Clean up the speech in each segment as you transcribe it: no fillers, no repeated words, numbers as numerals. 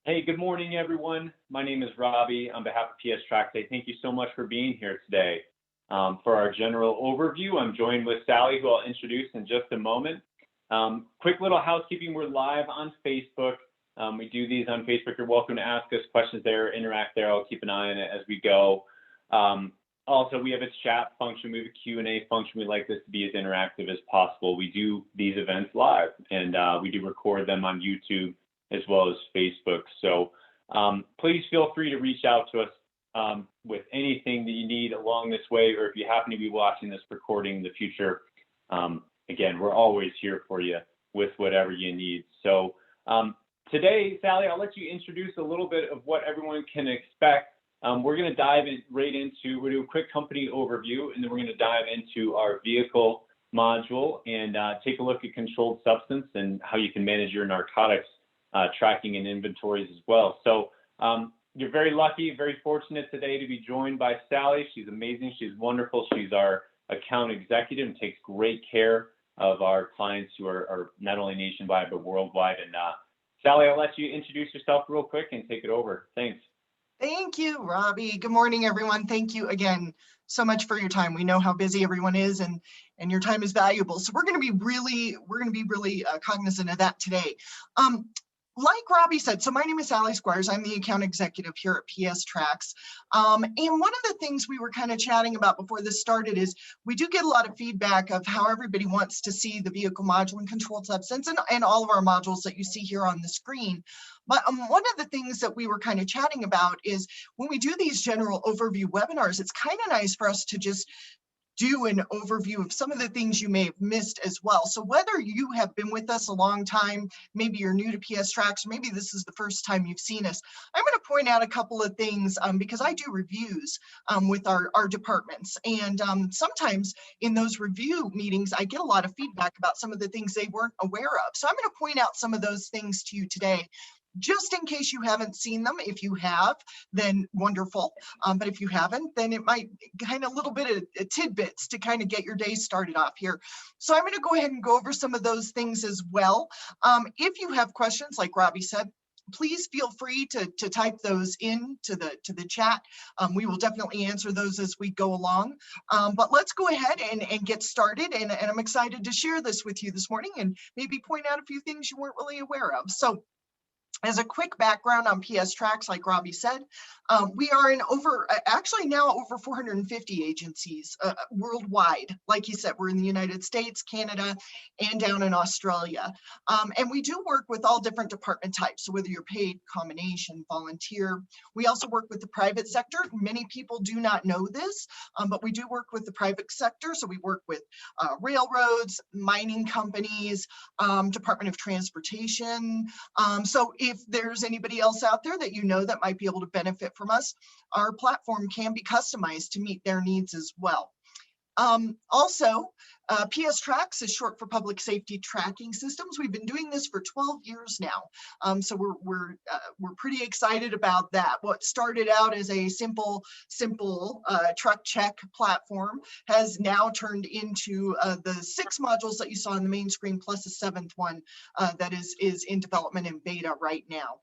Hey, good morning, everyone. My name is Robbie. On behalf of PSTrax, thank you so much for being here today. For our general overview, I'm joined with Salli, who I'll introduce in just a moment. Quick little housekeeping, we're live on Facebook. We do these on Facebook. You're welcome to ask us questions there, interact there. I'll keep an eye on it as we go. Also, we have a chat function. We have a Q&A function. We like this to be as interactive as possible. We do these events live, and we do record them on YouTube as well as Facebook. So please feel free to reach out to us with anything that you need along this way, or if you happen to be watching this recording in the future. Again, we're always here for you with whatever you need. So today, Salli, I'll let you introduce a little bit of what everyone can expect. We're going to dive right into, we'll do a quick company overview, and then we're going to dive into our vehicle module and take a look at controlled substance and how you can manage your narcotics tracking and inventories as well. So you're very lucky, very fortunate today to be joined by Salli. She's amazing. She's wonderful. She's our account executive and takes great care of our clients who are not only nationwide, but worldwide. And Salli, I'll let you introduce yourself real quick and take it over. Thanks. Thank you, Robbie. Good morning, everyone. Thank you again so much for your time. We know how busy everyone is, and your time is valuable. So we're going to be really cognizant of that today. Like Robbie said, so my name is Salli Squires. I'm the account executive here at PSTrax. And one of the things we were kind of chatting about before this started is we do get a lot of feedback of how everybody wants to see the vehicle module and controlled substance and all of our modules that you see here on the screen. But one of the things that we were kind of chatting about is when we do these general overview webinars, it's kind of nice for us to just do an overview of some of the things you may have missed as well. So whether you have been with us a long time, maybe you're new to PSTrax, or maybe this is the first time you've seen us, I'm going to point out a couple of things because I do reviews with our departments. And sometimes in those review meetings, I get a lot of feedback about some of the things they weren't aware of. So I'm going to point out some of those things to you today, just in case you haven't seen them. If you have, then wonderful. But if you haven't, then it might kind of a little bit of tidbits to kind of get your day started off here. So I'm going to go ahead and go over some of those things as well. If you have questions, like Robbie said, please feel free to type those into the chat. We will definitely answer those as we go along. But let's go ahead and get started. And I'm excited to share this with you this morning and maybe point out a few things you weren't really aware of. So as a quick background on PSTrax, like Robbie said, we are in actually now over 450 agencies worldwide. Like he said, we're in the United States, Canada, and down in Australia. And we do work with all different department types. So whether you're paid, combination, volunteer. We also work with the private sector. Many people do not know this, but we do work with the private sector. So we work with railroads, mining companies, Department of Transportation. So if there's anybody else out there that you know that might be able to benefit from us, our platform can be customized to meet their needs as well. Also, PSTrax is short for Public Safety Tracking Systems. We've been doing this for 12 years now, so we're pretty excited about that. What started out as a simple truck check platform has now turned into the 6 modules that you saw on the main screen, plus a 7th one that is in development in beta right now.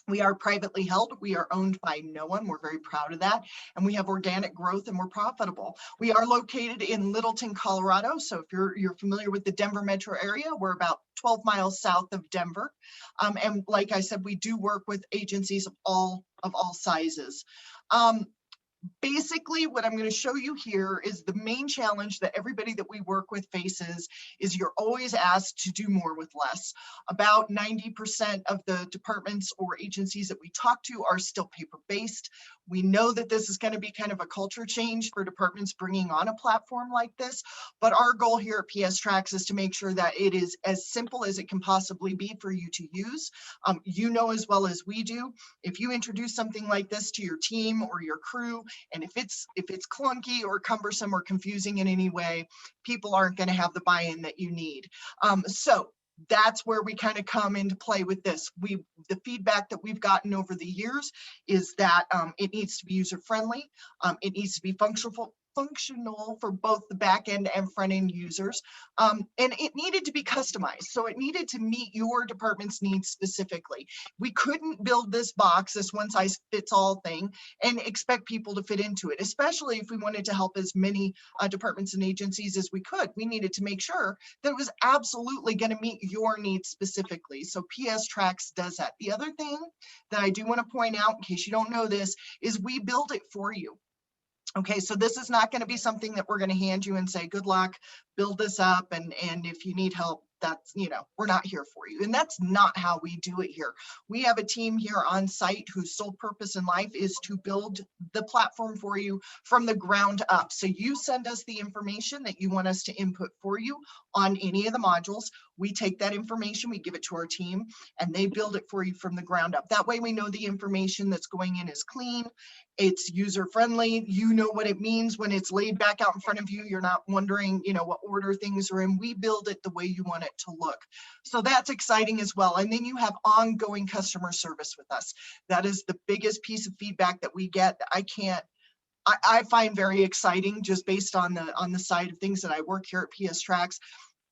We are privately held. We are owned by no one. We're very proud of that. And we have organic growth and we're profitable. We are located in Littleton, Colorado. So if you're familiar with the Denver metro area, we're about 12 miles south of Denver. And like I said, we do work with agencies of all sizes. Basically, what I'm going to show you here is the main challenge that everybody that we work with faces is you're always asked to do more with less. About 90% of the departments or agencies that we talk to are still paper-based. We know that this is going to be kind of a culture change for departments bringing on a platform like this, but our goal here at PSTrax is to make sure that it is as simple as it can possibly be for you to use. You know as well as we do, if you introduce something like this to your team or your crew, and if it's clunky or cumbersome or confusing in any way, people aren't going to have the buy-in that you need. So that's where we kind of come into play with this. The feedback that we've gotten over the years is that it needs to be user-friendly, it needs to be functional functional for both the back end and front end users. And it needed to be customized. So it needed to meet your department's needs specifically. We couldn't build this box, this one size fits all thing, and expect people to fit into it, especially if we wanted to help as many departments and agencies as we could. We needed to make sure that it was absolutely going to meet your needs specifically. So PSTrax does that. The other thing that I do want to point out, in case you don't know this, is we build it for you. Okay, so this is not going to be something that we're going to hand you and say, good luck, build this up, and if you need help, that's, we're not here for you. And that's not how we do it here. We have a team here on site whose sole purpose in life is to build the platform for you from the ground up. So you send us the information that you want us to input for you on any of the modules. We take that information, we give it to our team, and they build it for you from the ground up. That way we know the information that's going in is clean, it's user-friendly, you know what it means when it's laid back out in front of you. You're not wondering, what order things are in. We build it the way you want it to look. So that's exciting as well. And then you have ongoing customer service with us. That is the biggest piece of feedback that we get. I find very exciting, just based on the side of things that I work here at PSTrax.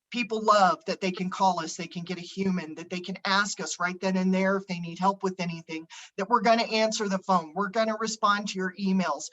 People love that they can call us, they can get a human, that they can ask us right then and there if they need help with anything, that we're going to answer the phone, we're going to respond to your emails.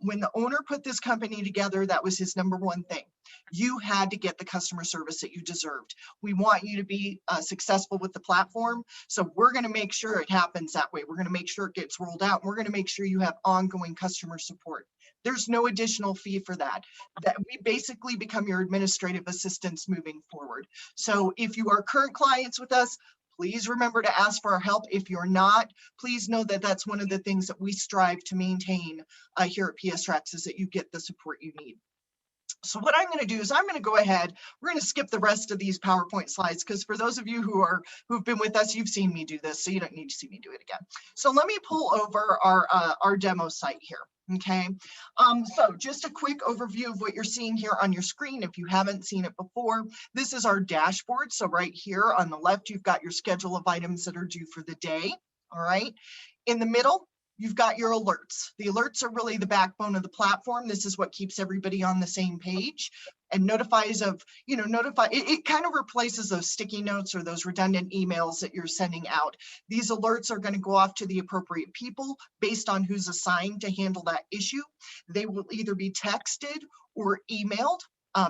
When the owner put this company together, that was his number one thing. You had to get the customer service that you deserved. We want you to be successful with the platform, so we're going to make sure it happens that way. We're going to make sure it gets rolled out. We're going to make sure you have ongoing customer support. There's no additional fee for that. That we basically become your administrative assistants moving forward. So if you are current clients with us, please remember to ask for our help. If you're not, please know that that's one of the things that we strive to maintain here at PSTrax, is that you get the support you need. So what I'm going to do is I'm going to go ahead. We're going to skip the rest of these PowerPoint slides, because for those of you who've been with us, you've seen me do this, so you don't need to see me do it again. So let me pull over our demo site here. Okay, so just a quick overview of what you're seeing here on your screen. If you haven't seen it before, this is our dashboard. So right here on the left, you've got your schedule of items that are due for the day. All right, in the middle, you've got your alerts. The alerts are really the backbone of the platform. This is what keeps everybody on the same page and notifies of, it kind of replaces those sticky notes or those redundant emails that you're sending out. These alerts are going to go off to the appropriate people based on who's assigned to handle that issue. They will either be texted or emailed.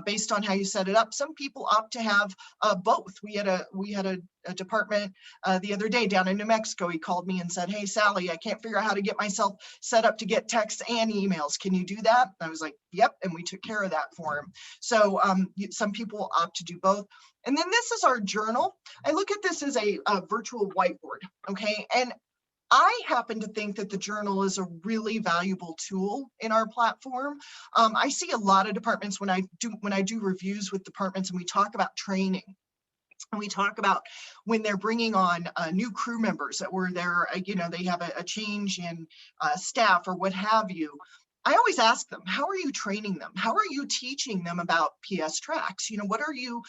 Based on how you set it up. Some people opt to have both. We had a department the other day down in New Mexico. He called me and said, "Hey, Salli, I can't figure out how to get myself set up to get texts and emails. Can you do that?" I was like, "Yep," and we took care of that for him. So some people opt to do both. And then this is our journal. I look at this as a virtual whiteboard, okay? And I happen to think that the journal is a really valuable tool in our platform. I see a lot of departments when I do reviews with departments, and we talk about training. And we talk about when they're bringing on new crew members that were there, they have a change in staff or what have you. I always ask them, how are you training them? How are you teaching them about PSTrax? What are you,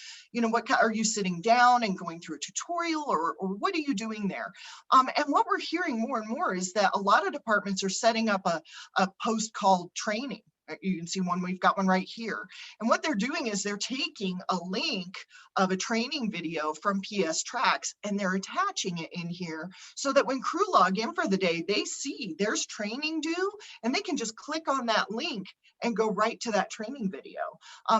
are you sitting down and going through a tutorial, or what are you doing there? And what we're hearing more and more is that a lot of departments are setting up a post called training. You can see one, we've got one right here. And what they're doing is they're taking a link of a training video from PSTrax and they're attaching it in here so that when crew log in for the day, they see there's training due and they can just click on that link and go right to that training video.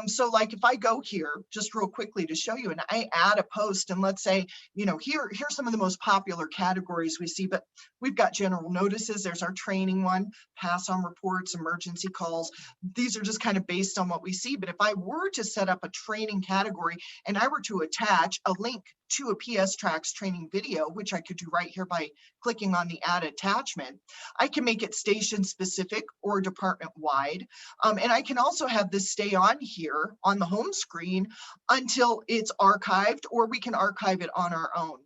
So like if I go here just real quickly to show you and I add a post, and let's say, here's some of the most popular categories we see, but we've got general notices. There's our training one, pass on reports, emergency calls. These are just kind of based on what we see. But if I were to set up a training category and I were to attach a link to a PSTrax training video, which I could do right here by clicking on the add attachment, I can make it station specific or department wide. And I can also have this stay on here on the home screen until it's archived, or we can archive it on our own.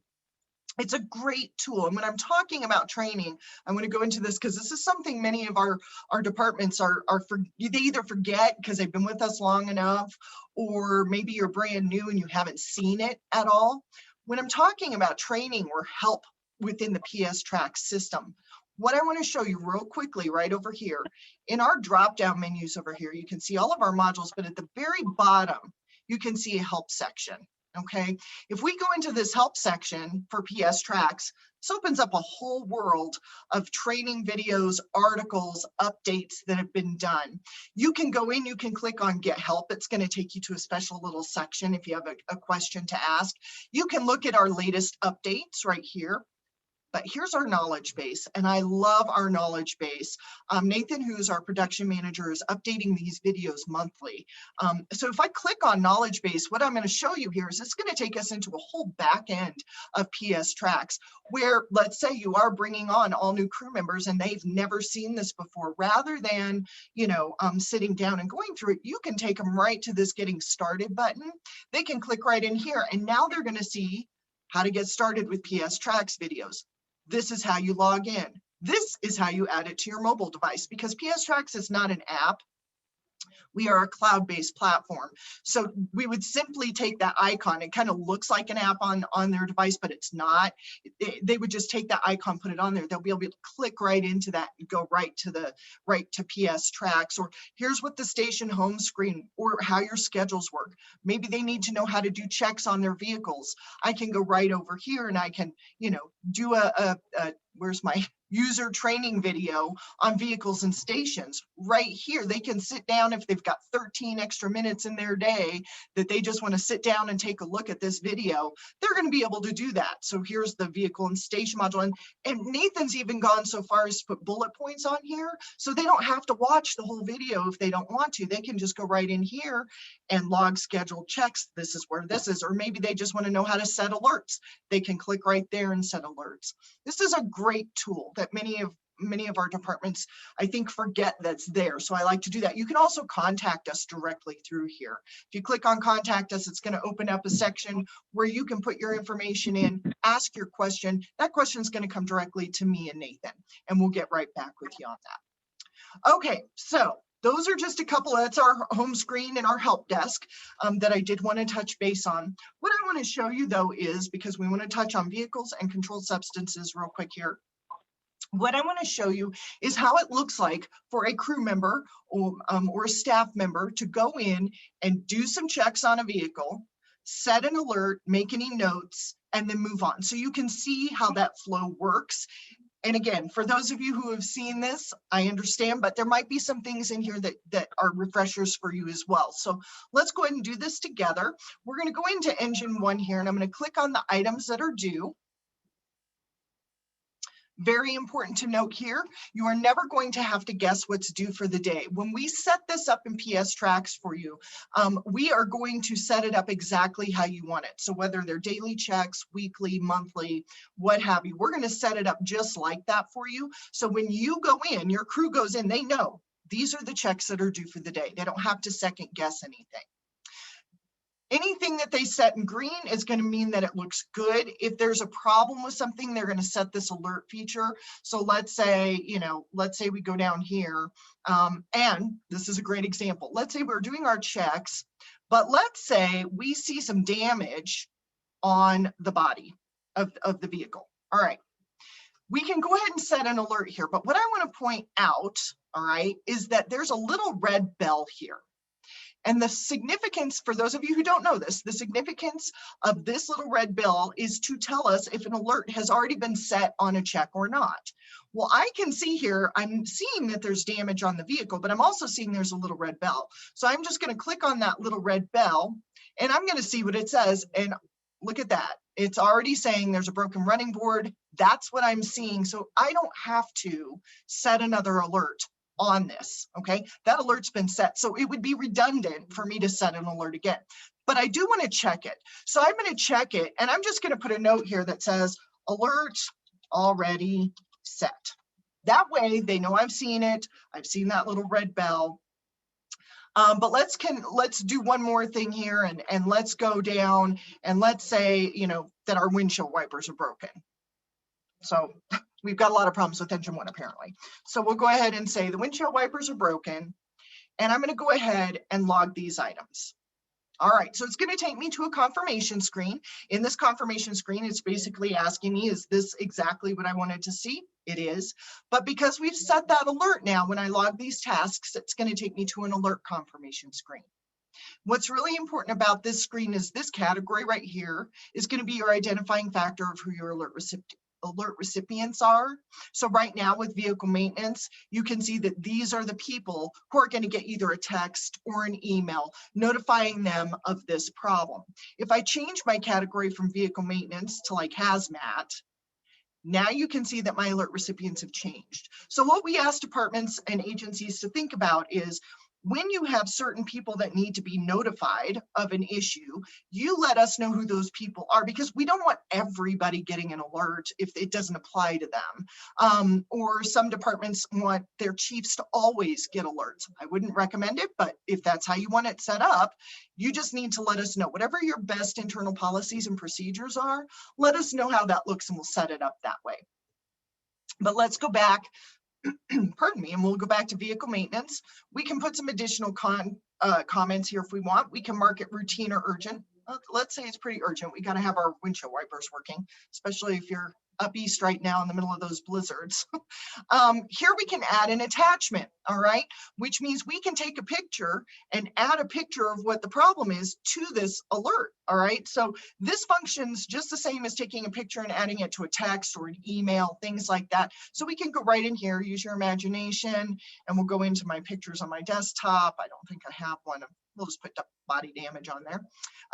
It's a great tool. And when I'm talking about training, I'm going to go into this because this is something many of our departments they either forget because they've been with us long enough, or maybe you're brand new and you haven't seen it at all. When I'm talking about training or help within the PSTrax system, what I want to show you real quickly right over here, in our drop-down menus over here, you can see all of our modules, but at the very bottom, you can see a help section, okay? If we go into this help section for PSTrax, this opens up a whole world of training videos, articles, updates that have been done. You can go in, you can click on Get Help. It's going to take you to a special little section if you have a question to ask. You can look at our latest updates right here. But here's our knowledge base, and I love our knowledge base. Nathan, who's our production manager, is updating these videos monthly. So if I click on knowledge base, what I'm going to show you here is it's going to take us into a whole back end of PSTrax, where let's say you are bringing on all new crew members and they've never seen this before. Rather than, sitting down and going through it, you can take them right to this Getting Started button. They can click right in here, and now they're going to see how to get started with PSTrax videos. This is how you log in. This is how you add it to your mobile device, because PSTrax is not an app. We are a cloud-based platform. So we would simply take that icon. It kind of looks like an app on their device, but it's not. They would just take that icon, put it on there. They'll be able to click right into that and go right to PSTrax. Or here's what the station home screen, or how your schedules work. Maybe they need to know how to do checks on their vehicles. I can go right over here and I can, do where's my user training video on vehicles and stations right here. They can sit down if they've got 13 extra minutes in their day that they just want to sit down and take a look at this video. They're going to be able to do that. So here's the vehicle and station module. And Nathan's even gone so far as to put bullet points on here, so they don't have to watch the whole video if they don't want to. They can just go right in here and log scheduled checks. This is where this is. Or maybe they just want to know how to set alerts. They can click right there and set alerts. This is a great tool that many of our departments, I think, forget that's there. So I like to do that. You can also contact us directly through here. If you click on Contact Us, it's going to open up a section where you can put your information in, ask your question. That question is going to come directly to me and Nathan, and we'll get right back with you on that. Okay, so those are just a couple. That's our home screen and our help desk that I did want to touch base on. What I want to show you, though, is, because we want to touch on vehicles and controlled substances real quick here, what I want to show you is how it looks like for a crew member or a staff member to go in and do some checks on a vehicle, set an alert, make any notes, and then move on. So you can see how that flow works. And again, for those of you who have seen this, I understand, but there might be some things in here that are refreshers for you as well. So let's go ahead and do this together. We're going to go into Engine 1 here, and I'm going to click on the items that are due. Very important to note here, you are never going to have to guess what's due for the day. When we set this up in PSTrax for you, we are going to set it up exactly how you want it. So whether they're daily checks, weekly, monthly, what have you, we're going to set it up just like that for you. So when you go in, your crew goes in, they know these are the checks that are due for the day. They don't have to second guess anything. Anything that they set in green is going to mean that it looks good. If there's a problem with something, they're going to set this alert feature. So let's say, we go down here, and this is a great example. Let's say we're doing our checks, but let's say we see some damage on the body of the vehicle. All right. We can go ahead and set an alert here, but what I want to point out, all right, is that there's a little red bell here. And the significance, for those of you who don't know this, the significance of this little red bell is to tell us if an alert has already been set on a check or not. Well, I can see here, I'm seeing that there's damage on the vehicle, but I'm also seeing there's a little red bell. So I'm just going to click on that little red bell, and I'm going to see what it says. And look at that. It's already saying there's a broken running board. That's what I'm seeing. So I don't have to set another alert on this, okay? That alert's been set, so it would be redundant for me to set an alert again. But I do want to check it. So I'm going to check it, and I'm just going to put a note here that says alert already set. That way they know I've seen it. I've seen that little red bell. But let's do one more thing here, and let's go down, and let's say, that our windshield wipers are broken. So we've got a lot of problems with Engine 1 apparently. So we'll go ahead and say the windshield wipers are broken, and I'm going to go ahead and log these items. All right, so it's going to take me to a confirmation screen. In this confirmation screen, it's basically asking me, is this exactly what I wanted to see? It is. But because we've set that alert now, when I log these tasks, it's going to take me to an alert confirmation screen. What's really important about this screen is this category right here is going to be your identifying factor of who your alert recipients are. So right now with vehicle maintenance, you can see that these are the people who are going to get either a text or an email notifying them of this problem. If I change my category from vehicle maintenance to like hazmat, now you can see that my alert recipients have changed. So what we ask departments and agencies to think about is when you have certain people that need to be notified of an issue, you let us know who those people are, because we don't want everybody getting an alert if it doesn't apply to them. Or some departments want their chiefs to always get alerts. I wouldn't recommend it, but if that's how you want it set up, you just need to let us know. Whatever your best internal policies and procedures are, let us know how that looks and we'll set it up that way. But let's go back, pardon me, and we'll go back to vehicle maintenance. We can put some additional comments here if we want. We can mark it routine or urgent. Let's say it's pretty urgent. We got to have our windshield wipers working, especially if you're up east right now in the middle of those blizzards. Here we can add an attachment, all right, which means we can take a picture and add a picture of what the problem is to this alert, all right? So this functions just the same as taking a picture and adding it to a text or an email, things like that. So we can go right in here, use your imagination, and we'll go into my pictures on my desktop. I don't think I have one. We'll just put body damage on there.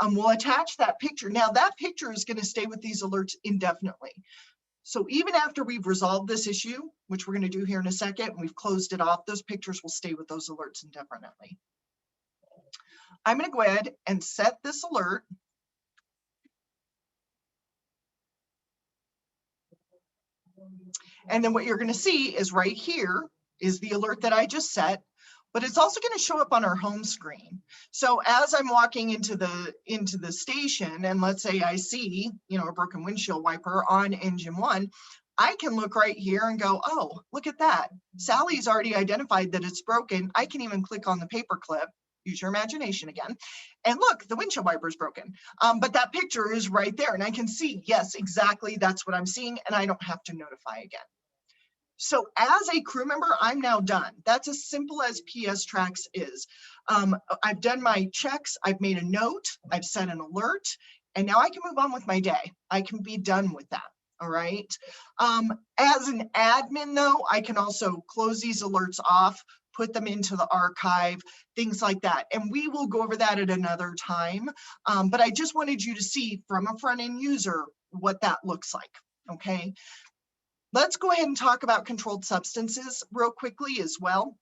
We'll attach that picture. Now that picture is going to stay with these alerts indefinitely. So even after we've resolved this issue, which we're going to do here in a second, and we've closed it off, those pictures will stay with those alerts indefinitely. I'm going to go ahead and set this alert. And then what you're going to see is right here is the alert that I just set, but it's also going to show up on our home screen. So as I'm walking into the station, and let's say I see, a broken windshield wiper on engine 1, I can look right here and go, oh, look at that. Sally's already identified that it's broken. I can even click on the paper clip, use your imagination again, and look, the windshield wiper is broken. But that picture is right there, and I can see, yes, exactly, that's what I'm seeing, and I don't have to notify again. So as a crew member, I'm now done. That's as simple as PSTrax is. I've done my checks, I've made a note, I've set an alert, and now I can move on with my day. I can be done with that, all right? As an admin though, I can also close these alerts off, put them into the archive, things like that. And we will go over that at another time. But I just wanted you to see from a front-end user what that looks like, okay? Let's go ahead and talk about controlled substances real quickly as well,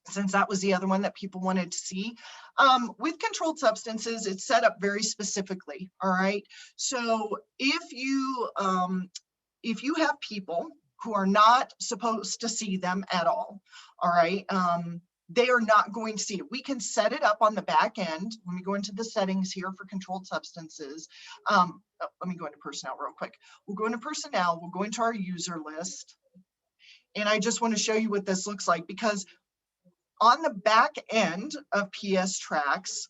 since that was the other one that people wanted to see. With controlled substances, it's set up very specifically, all right? So if you have people who are not supposed to see them at all right, they are not going to see it. We can set it up on the back end. Let me go into the settings here for controlled substances. Let me go into personnel real quick. We'll go into personnel, we'll go into our user list. And I just want to show you what this looks like, because on the back end of PSTrax,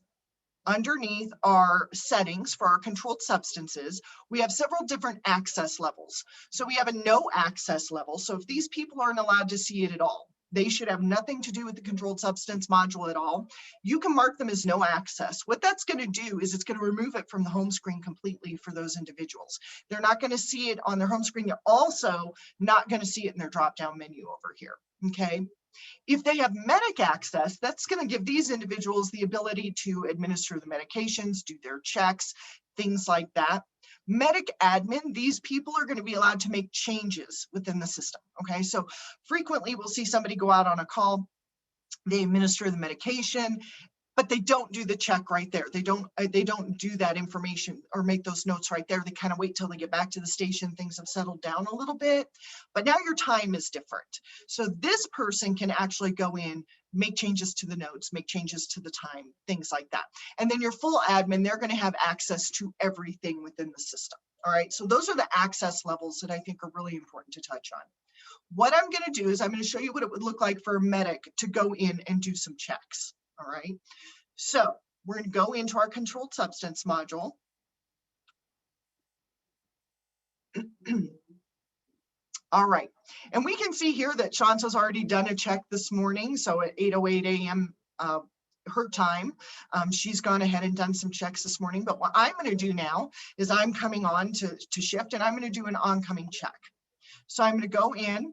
underneath our settings for our controlled substances, we have several different access levels. So we have a no access level. So if these people aren't allowed to see it at all, they should have nothing to do with the controlled substance module at all. You can mark them as no access. What that's going to do is it's going to remove it from the home screen completely for those individuals. They're not going to see it on their home screen. They're also not going to see it in their drop-down menu over here, okay? If they have medic access, that's going to give these individuals the ability to administer the medications, do their checks, things like that. Medic admin, these people are going to be allowed to make changes within the system, okay? So frequently we'll see somebody go out on a call, they administer the medication, but they don't do the check right there. They don't do that information or make those notes right there. They kind of wait till they get back to the station. Things have settled down a little bit, but now your time is different. So this person can actually go in, make changes to the notes, make changes to the time, things like that. And then your full admin, they're going to have access to everything within the system. All right, so those are the access levels that I think are really important to touch on. What I'm going to do is I'm going to show you what it would look like for a medic to go in and do some checks. All right, so We're going to go into our controlled substance module. All right, and we can see here that Shanta's already done a check this morning. So at 8:08 a.m. Her time, she's gone ahead and done some checks this morning. But what I'm going to do now is I'm coming on to shift, and I'm going to do an oncoming check. So I'm going to go in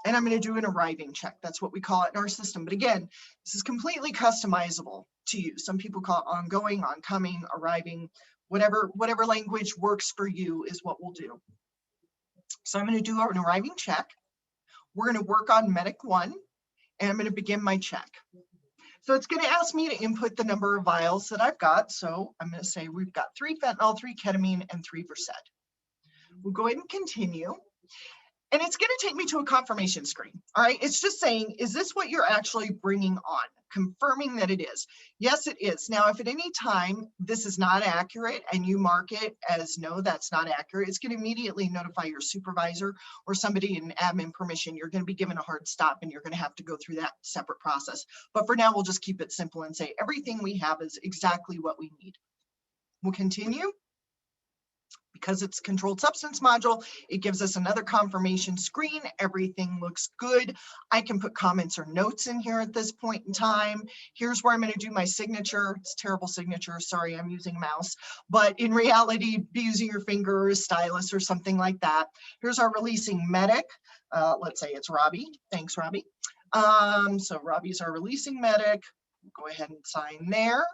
and I'm going to do an arriving check. That's what we call it in our system. But again, this is completely customizable to you. Some people call it ongoing, oncoming, arriving, whatever language works for you is what we'll do. So I'm going to do an arriving check. We're going to work on Medic 1, and I'm going to begin my check. So it's going to ask me to input the number of vials that I've got. So I'm going to say we've got 3 fentanyl, 3 ketamine, and 3 Versed. We'll go ahead and continue. And it's going to take me to a confirmation screen. All right. It's just saying, is this what you're actually bringing on? Confirming that it is. Yes, it is. Now, if at any time this is not accurate and you mark it as no, that's not accurate, it's going to immediately notify your supervisor or somebody in admin permission. You're going to be given a hard stop and you're going to have to go through that separate process. But for now, we'll just keep it simple and say everything we have is exactly what we need. We'll continue. Because it's controlled substance module, it gives us another confirmation screen. Everything looks good. I can put comments or notes in here at this point in time. Here's where I'm going to do my signature. It's a terrible signature. Sorry, I'm using a mouse. But in reality, be using your finger or a stylus or something like that. Here's our releasing medic. Let's say it's Robbie. Thanks, Robbie. So Robbie's our releasing medic. Go ahead and sign there.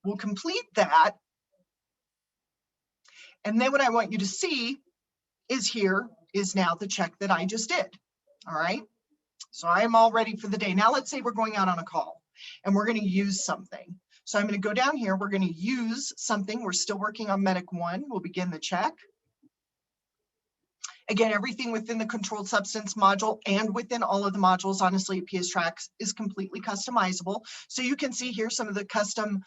We'll complete that. And then what I want you to see is here is now the check that I just did. All right. So I'm all ready for the day. Now let's say we're going out on a call and we're going to use something. So I'm going to go down here. We're going to use something. We're still working on Medic 1. We'll begin the check. Again, everything within the controlled substance module and within all of the modules, honestly, PSTrax is completely customizable. So you can see here some of the custom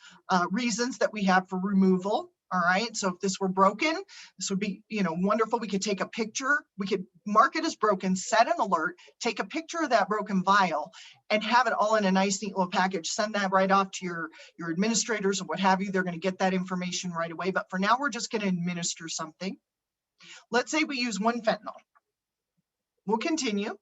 reasons that we have for removal. All right, so if this were broken, this would be, wonderful. We could take a picture, we could mark it as broken, set an alert, take a picture of that broken vial, and have it all in a nice, neat little package. Send that right off to your administrators or what have you. They're going to get that information right away. But for now, we're just going to administer something. Let's say we use 1 fentanyl. We'll continue.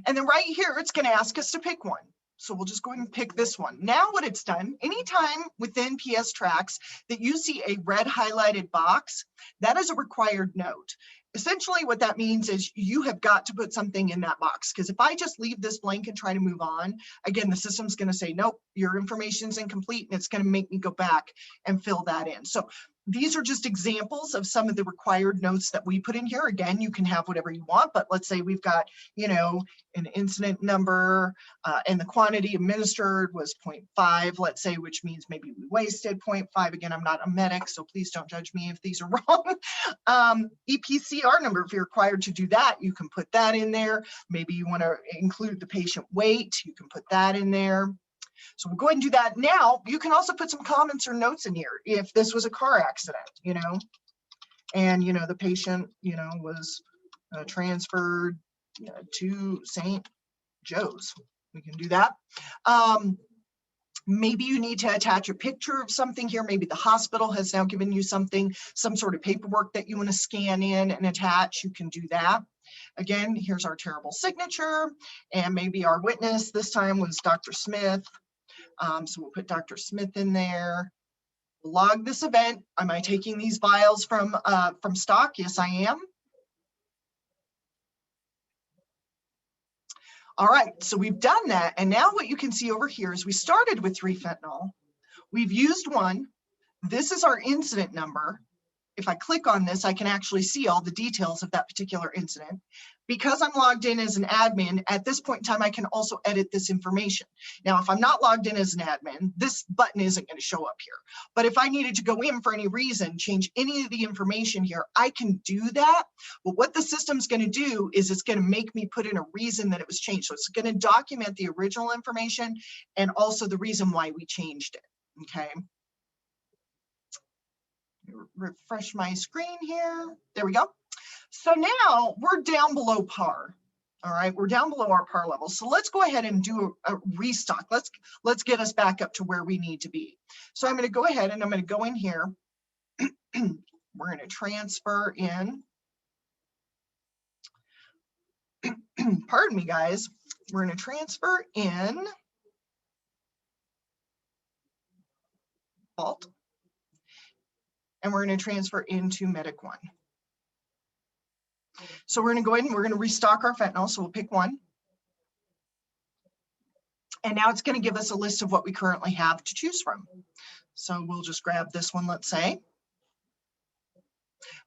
And then right here, it's going to ask us to pick one. So we'll just go ahead and pick this one. Now what it's done, anytime within PSTrax that you see a red highlighted box, that is a required note. Essentially what that means is you have got to put something in that box, because if I just leave this blank and try to move on, again, the system's going to say, nope, your information's incomplete, and it's going to make me go back and fill that in. So these are just examples of some of the required notes that we put in here. Again, you can have whatever you want, but let's say we've got, an incident number and the quantity administered was 0.5, let's say, which means maybe we wasted 0.5. Again, I'm not a medic, so please don't judge me if these are wrong. EPCR number, if you're required to do that, you can put that in there. Maybe you want to include the patient weight, you can put that in there. So we'll go ahead and do that. Now, you can also put some comments or notes in here. If this was a car accident, and, the patient, was transferred to St. Joe's, we can do that. Maybe you need to attach a picture of something here. Maybe the hospital has now given you something, some sort of paperwork that you want to scan in and attach. You can do that. Again, here's our terrible signature, and maybe our witness this time was Dr. Smith. So we'll put Dr. Smith in there. Log this event. Am I taking these vials from stock? Yes, I am. All right, so we've done that. And now what you can see over here is we started with 3 fentanyl. We've used 1. This is our incident number. If I click on this, I can actually see all the details of that particular incident. Because I'm logged in as an admin, at this point in time, I can also edit this information. Now, if I'm not logged in as an admin, this button isn't going to show up here. But if I needed to go in for any reason, change any of the information here, I can do that. But what the system's going to do is it's going to make me put in a reason that it was changed. So it's going to document the original information and also the reason why we changed it. Okay. Refresh my screen here. There we go. So now we're down below par. All right, we're down below our par level. So let's go ahead and do a restock. Let's get us back up to where we need to be. So I'm going to go ahead and I'm going to go in here. We're going to transfer in. Pardon me, guys. We're going to transfer in vault. And we're going to transfer into Medic 1. So we're going to go ahead and we're going to restock our fentanyl. So we'll pick one. And now it's going to give us a list of what we currently have to choose from. So we'll just grab this one, let's say.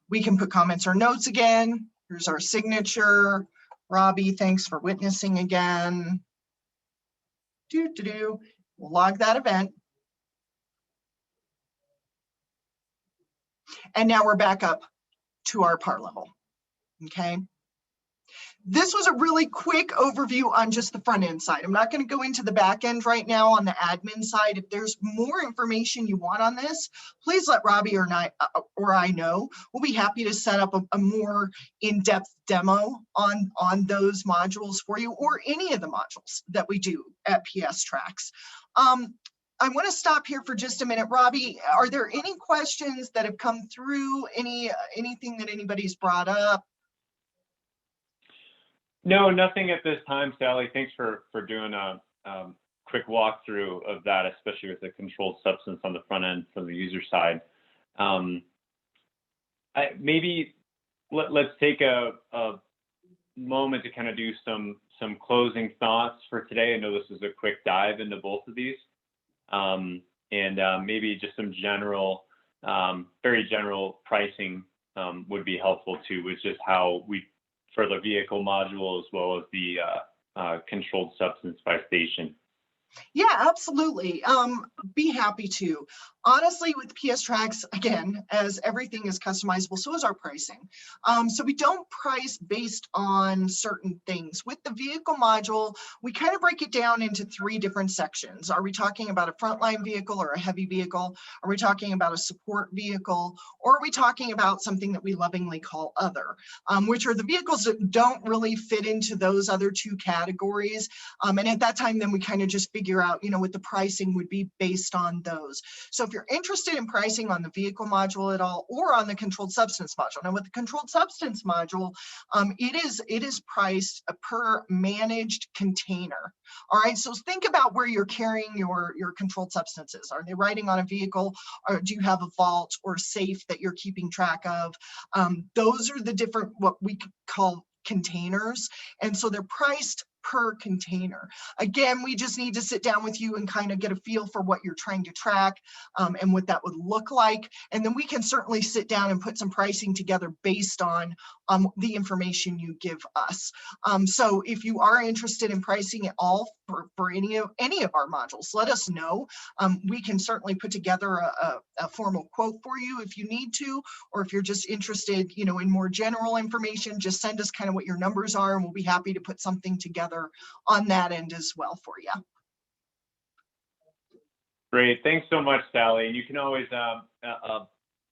We can put comments or notes again. Here's our signature. Robbie, thanks for witnessing again. We'll log that event. And now we're back up to our par level, okay? This was a really quick overview on just the front end side. I'm not going to go into the back end right now on the admin side. If there's more information you want on this, please let Robbie or I know. We'll be happy to set up a more in-depth demo on those modules for you, or any of the modules that we do at PSTrax. I want to stop here for just a minute. Robbie, are there any questions that have come through? Anything that anybody's brought up? No, nothing at this time, Salli. Thanks for doing a quick walkthrough of that, especially with the controlled substance on the front end from the user side. Maybe let's take a moment to kind of do some closing thoughts for today. I know this is a quick dive into both of these. And maybe just some general, very general pricing would be helpful too, which is how we, for the vehicle module as well as the controlled substance by station. Yeah, absolutely. Be happy to. Honestly, with PSTrax, again, as everything is customizable, so is our pricing. So we don't price based on certain things. With the vehicle module, we kind of break it down into 3 different sections. Are we talking about a frontline vehicle or a heavy vehicle? Are we talking about a support vehicle? Or are we talking about something that we lovingly call other, which are the vehicles that don't really fit into those other 2 categories. And at that time, then we kind of just figure out, what the pricing would be based on those. So if you're interested in pricing on the vehicle module at all, or on the controlled substance module. Now with the controlled substance module, it is priced per managed container. All right, so think about where you're carrying your controlled substances. Are they riding on a vehicle, or do you have a vault or safe that you're keeping track of? Those are the different, what we call containers. And so they're priced per container. Again, we just need to sit down with you and kind of get a feel for what you're trying to track and what that would look like. And then we can certainly sit down and put some pricing together based on the information you give us. So if you are interested in pricing at all for any of our modules, let us know. We can certainly put together a formal quote for you if you need to, or if you're just interested, in more general information, just send us kind of what your numbers are, and we'll be happy to put something together on that end as well for you. Great, thanks so much, Salli. And you can always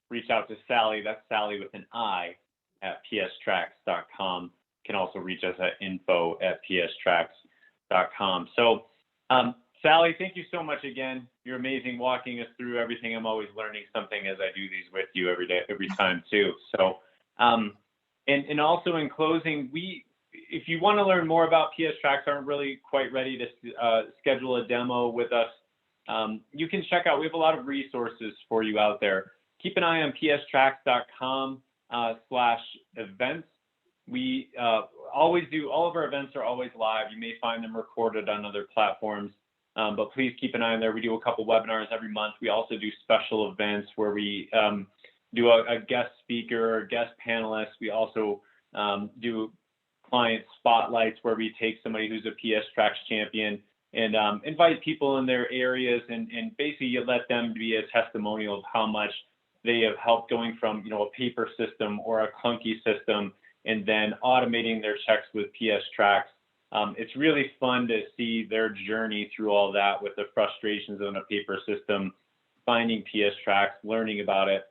reach out to Salli. That's Salli with an I at PSTrax.com. You can also reach us at info@PSTrax.com. So, Salli, thank you so much again. You're amazing walking us through everything. I'm always learning something as I do these with you every time too. So, and also in closing, if you want to learn more about PSTrax, aren't really quite ready to schedule a demo with us, you can check out, we have a lot of resources for you out there. Keep an eye on PSTrax.com/events. We always do, all of our events are always live. You may find them recorded on other platforms, but please keep an eye on there. We do a couple webinars every month. We also do special events where we do a guest speaker or guest panelist. We also do client spotlights where we take somebody who's a PSTrax champion and invite people in their areas and basically you let them be a testimonial of how much they have helped going from a paper system or a clunky system and then automating their checks with PSTrax. It's really fun to see their journey through all that with the frustrations on a paper system, finding PSTrax, learning about it,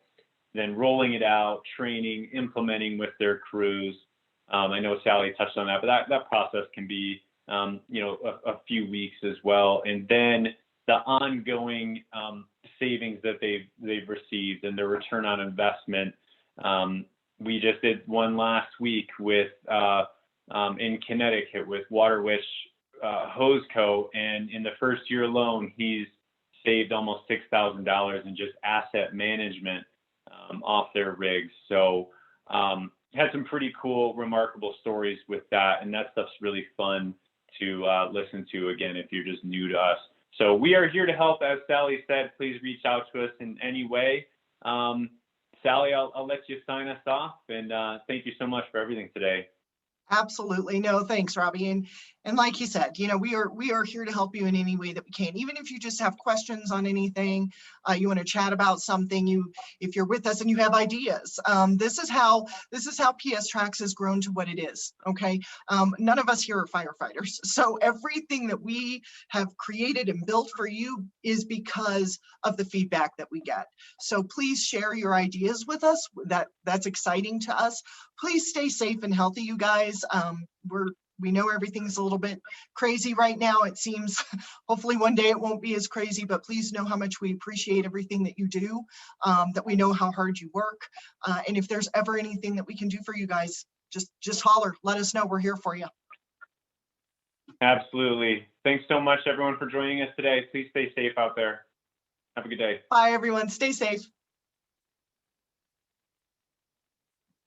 then rolling it out, training, implementing with their crews, I know Salli touched on that, but that process can be, a few weeks as well. And then the ongoing savings that they've received and their return on investment. We just did one last week with in Connecticut with Waterwish Hose Co. And in the first year alone, he's saved almost $6,000 in just asset management off their rigs. So had some pretty cool, remarkable stories with that. And that stuff's really fun to listen to, again, if you're just new to us. So we are here to help. As Salli said, please reach out to us in any way. Salli, I'll let you sign us off, and thank you so much for everything today. Absolutely. No, thanks, Robbie. And like you said, we are here to help you in any way that we can. Even if you just have questions on anything, you want to chat about something, if you're with us and you have ideas, this is how PSTrax has grown to what it is. Okay. None of us here are firefighters. So everything that we have created and built for you is because of the feedback that we get. So please share your ideas with us. That's exciting to us. Please stay safe and healthy, you guys. We know everything's a little bit crazy right now. It seems hopefully one day it won't be as crazy, but please know how much we appreciate everything that you do, that we know how hard you work. And if there's ever anything that we can do for you guys, just holler, let us know. We're here for you. Absolutely. Thanks so much, everyone, for joining us today. Please stay safe out there. Have a good day. Bye, everyone. Stay safe.